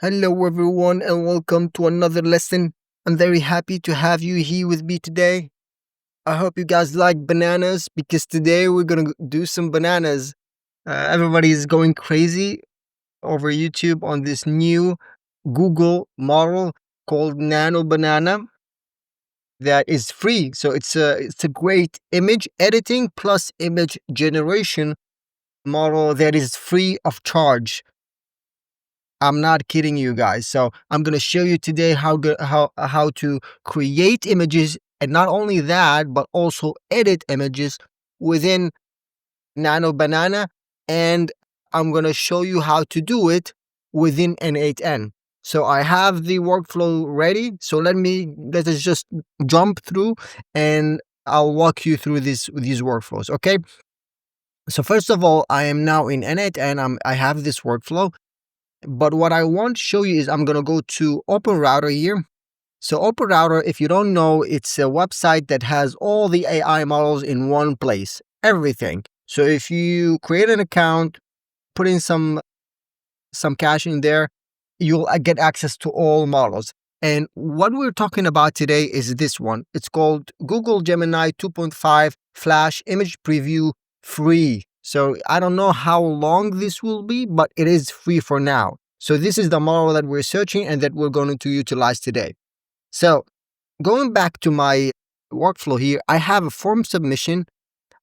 Hello, everyone, and welcome to another lesson. I'm very happy to have you here with me today. I hope you guys like bananas because today we're going to do some bananas. Everybody is going crazy over YouTube on this new Google model called Nano Banana that is free. So it's a great image editing plus image generation model that is free of charge. I'm not kidding you guys. So I'm gonna show you today how to create images, and not only that, but also edit images within Nano Banana, and I'm gonna show you how to do it within n8n. So I have the workflow ready. So let us just jump through, and I'll walk you through these workflows. Okay. So first of all, I am now in n8n. I have this workflow. But what I want to show you is I'm going to go to OpenRouter here. So OpenRouter, if you don't know, it's a website that has all the AI models in one place, everything. So if you create an account, put in some cash in there, you'll get access to all models. And what we're talking about today is this one. It's called Google Gemini 2.5 Flash Image Preview Free. So I don't know how long this will be, but it is free for now. So this is the model that we're searching and that we're going to utilize today. So going back to my workflow here, I have a form submission.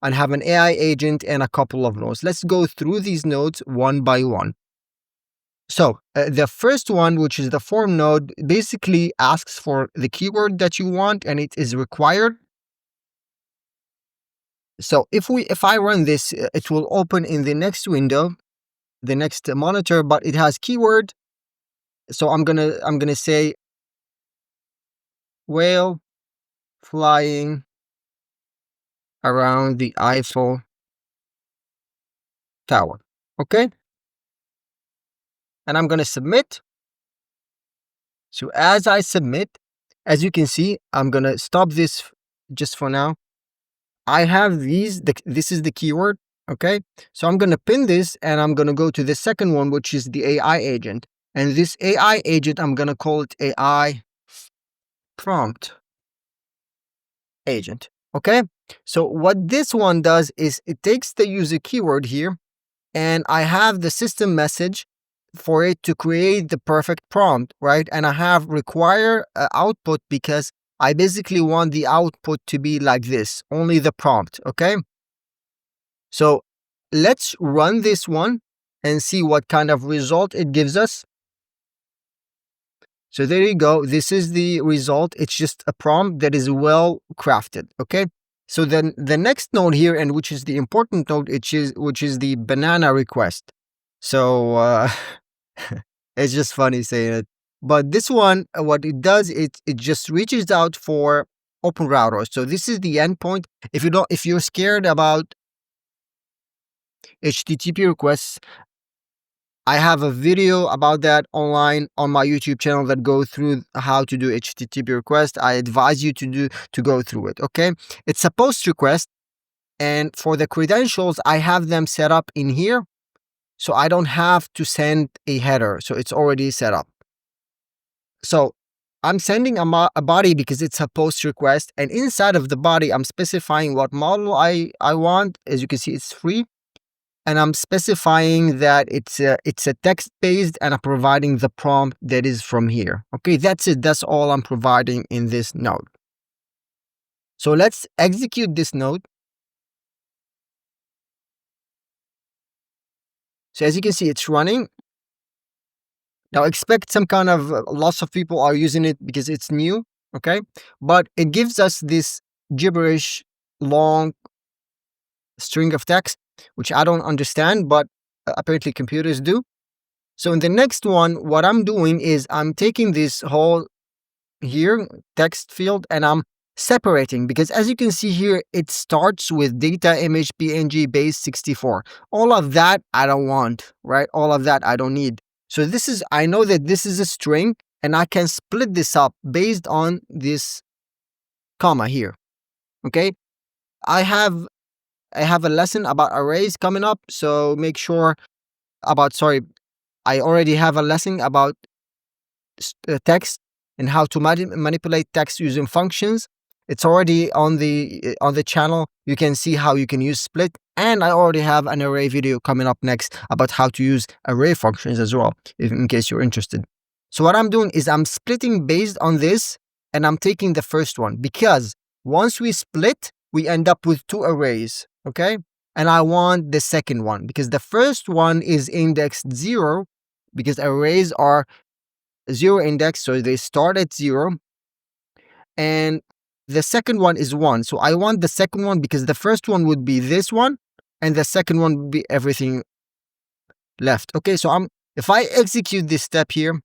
I have an AI agent and a couple of nodes. Let's go through these nodes one by one. So the first one, which is the form node, basically asks for the keyword that you want, and it is required. So if I run this, it will open in the next window, the next monitor, but it has keyword. So I'm gonna say whale flying around the Eiffel Tower. Okay, and I'm gonna submit. So as I submit, as you can see, I'm gonna stop this just for now. I have this is the keyword. Okay. So I'm going to pin this and I'm going to go to the second one, which is the AI agent. And this AI agent, I'm going to call it AI prompt agent. Okay. So what this one does is it takes the user keyword here, and I have the system message for it to create the perfect prompt, right? And I have require output because I basically want the output to be like this, only the prompt. Okay. So let's run this one and see what kind of result it gives us. So there you go. This is the result. It's just a prompt that is well crafted. Okay. So then the next node here, and which is the important node, which is the banana request. So it's just funny saying it. But this one, what it does, it just reaches out for OpenRouter. So this is the endpoint. If you're scared about HTTP requests, I have a video about that online on my YouTube channel that go through how to do HTTP request. I advise you to go through it. Okay, it's a post request, and for the credentials, I have them set up in here, so I don't have to send a header. So it's already set up. So I'm sending a body because it's a post request, and inside of the body, I'm specifying what model I want. As you can see, it's free. And I'm specifying that it's a text-based, and I'm providing the prompt that is from here. Okay, that's it. That's all I'm providing in this node. So let's execute this node. So as you can see, it's running. Now expect some kind of lots of people are using it because it's new. Okay, but it gives us this gibberish long string of text, which I don't understand, but apparently computers do. So in the next one, what I'm doing is I'm taking this whole here text field and I'm separating, because as you can see here, it starts with data image PNG base 64. All of that I don't want, right? All of that I don't need. So I know that this is a string, and I can split this up based on this comma here. Okay. I have a lesson about arrays coming up. So make sure I already have a lesson about text and how to manipulate text using functions. It's already on the channel. You can see how you can use split, and I already have an array video coming up next about how to use array functions as well, in case you're interested. So what I'm doing is I'm splitting based on this, and I'm taking the first one because once we split, we end up with two arrays, okay? And I want the second one because the first one is indexed 0 because arrays are 0 index, so they start at 0. And the second one is 1. So I want the second one because the first one would be this one and the second one would be everything left. Okay, so if I execute this step here,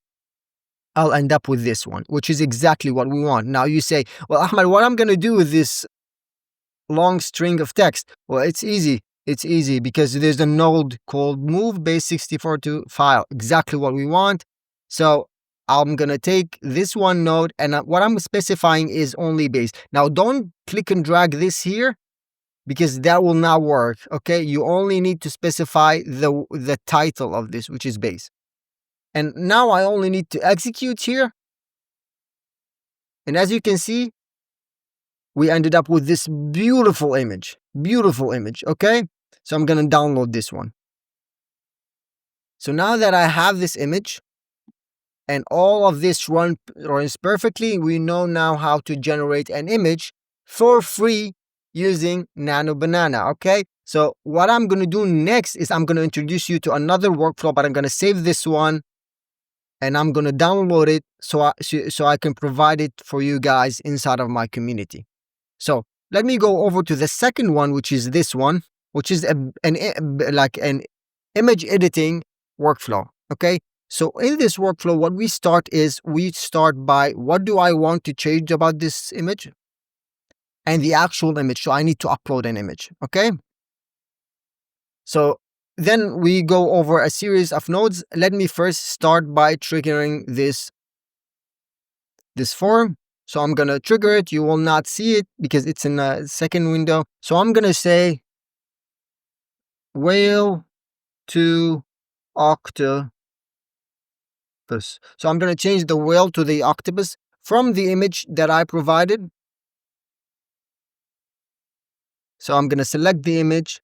I'll end up with this one, which is exactly what we want. Now you say, well, Ahmed, what I'm going to do with this long string of text? Well, it's easy. It's easy because there's a node called move base64 to file, exactly what we want. So I'm going to take this one node, and what I'm specifying is only base. Now, don't click and drag this here because that will not work, okay? You only need to specify the title of this, which is base. And now I only need to execute here. And as you can see, we ended up with this beautiful image, okay? So I'm going to download this one. So now that I have this image, and all of this runs perfectly, we know now how to generate an image for free using Nano Banana, okay? So what I'm going to do next is I'm going to introduce you to another workflow, but I'm going to save this one and I'm going to download it so I can provide it for you guys inside of my community. So let me go over to the second one, which is this one, which is an image editing workflow, okay? So in this workflow, what we start by what do I want to change about this image and the actual image. So I need to upload an image, okay? So then we go over a series of nodes. Let me first start by triggering this form. So I'm going to trigger it. You will not see it because it's in a second window. So I'm going to say whale to octopus. So I'm going to change the whale to the octopus from the image that I provided. So I'm going to select the image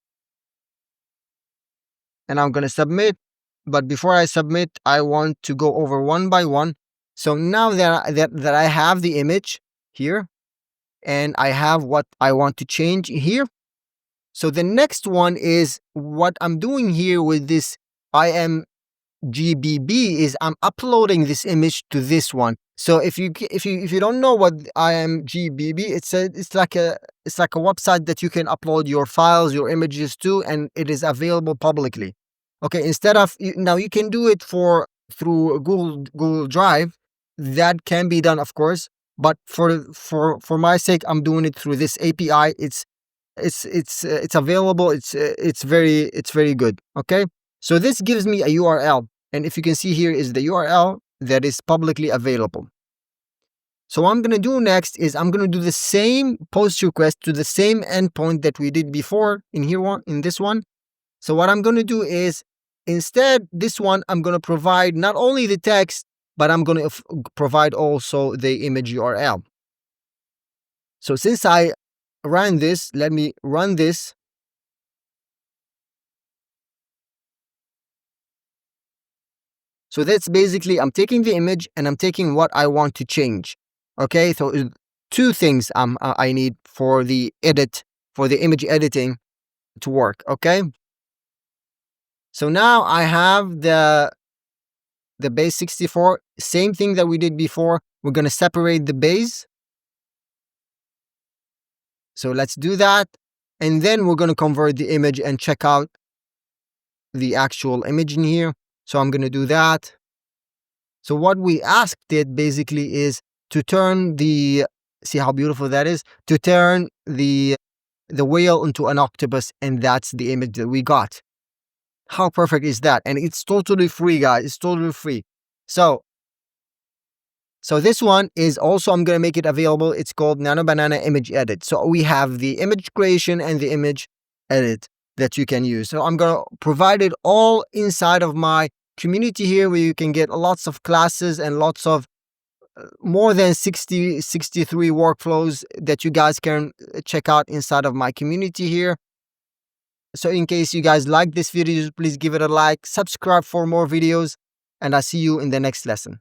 and I'm going to submit. But before I submit, I want to go over one by one. So now that I have the image here and I have what I want to change here. So the next one is what I'm doing here with this IMGBB is I'm uploading this image to this one. So if you don't know what IMGBB, it's like a website that you can upload your files, your images to, and it is available publicly. Okay, instead of now you can do it through Google Drive. That can be done, of course, but for my sake, I'm doing it through this API. It's available. It's very good. Okay, so this gives me a URL, and if you can see here is the URL that is publicly available. So what I'm going to do next is I'm going to do the same post request to the same endpoint that we did before in this one. So what I'm going to do is instead this one I'm going to provide not only the text, but I'm going to provide also the image URL. So since I ran this, let me run this. So that's basically, I'm taking the image and I'm taking what I want to change. Okay, so two things I need for the image editing to work. Okay, so now I have the base 64, same thing that we did before. We're going to separate the base. So let's do that. And then we're going to convert the image and check out the actual image in here. So I'm going to do that. So what we asked it basically is to turn see how beautiful that is, to turn the whale into an octopus, and that's the image that we got. How perfect is that? And it's totally free, guys. It's totally free. So this one is also, I'm going to make it available. It's called Nano Banana Image Edit. So we have the image creation and the image edit that you can use. So I'm going to provide it all inside of my community here where you can get lots of classes and lots of more than 63 workflows that you guys can check out inside of my community here. So in case you guys like this video, please give it a like, subscribe for more videos, and I'll see you in the next lesson.